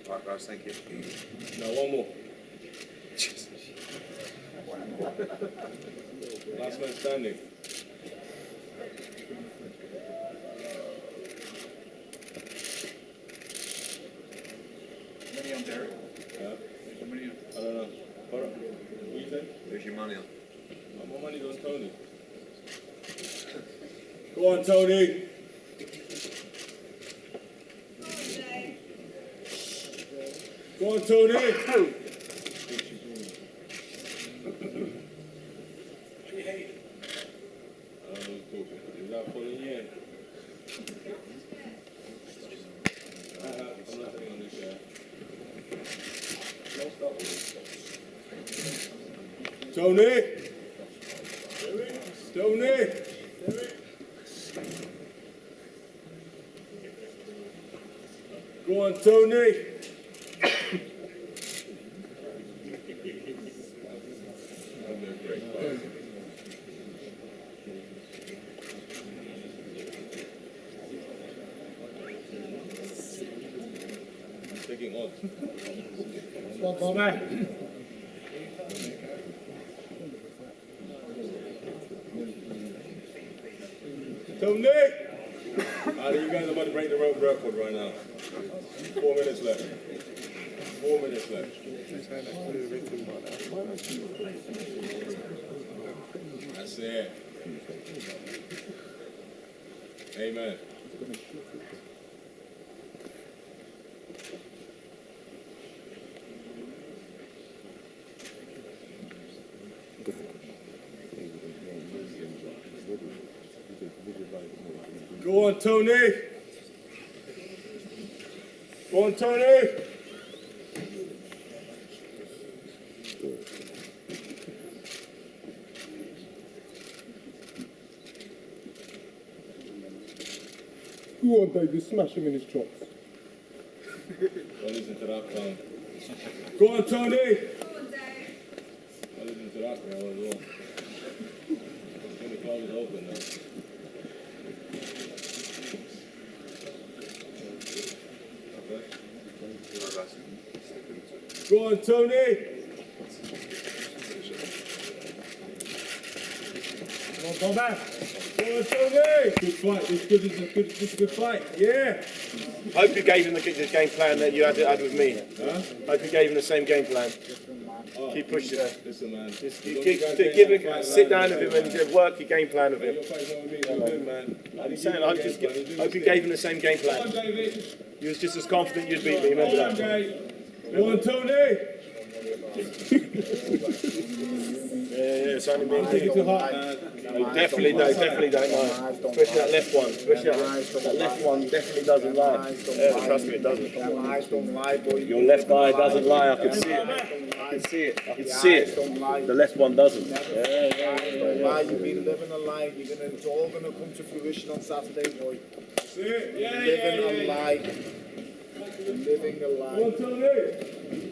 Right, guys, thank you. No, one more. Last man standing. Money on Dereck? Yeah. Money on? I don't know. What you say? Where's your money on? My money's on Tony. Go on, Tony. Go on, Tony. Is that pulling you in? I'm not sitting on this chair. Tony! Tony! Go on, Tony! Taking on. Tony! You guys are about to break the road record right now. 4 minutes left. 4 minutes left. That's it. Amen. Go on, Tony. Go on, Tony. Go on, David, smash him in his chops. Don't listen to that clown. Go on, Tony. Go on, Dave. Don't listen to that clown as well. The cloud is open now. Go on, Tony! Go back! Go on, Tony! Good fight, this is a good fight, yeah! Hope you gave him the game plan that you had with me. Huh? Hope you gave him the same game plan. Keep pushing it. Listen, man. Sit down with him and work your game plan with him. You're fighting with me, you're good, man. I'm saying, hope you gave him the same game Go on, plan. David! You was just as confident you'd beat me, remember Go on, that? Dave! Go on, Tony! Yeah, it's only being Take it to heart, man. Definitely don't lie. Especially that left one. Especially that left one definitely doesn't lie. Yeah, trust me, it doesn't. Your left eye doesn't lie, I can see it. I can see it. I can see it. The left one doesn't. Don't lie, you've been living a lie. It's all going to come to fruition on Saturday, boy. That's it. Yeah, Living a lie. Living a lie. Go on, Tony!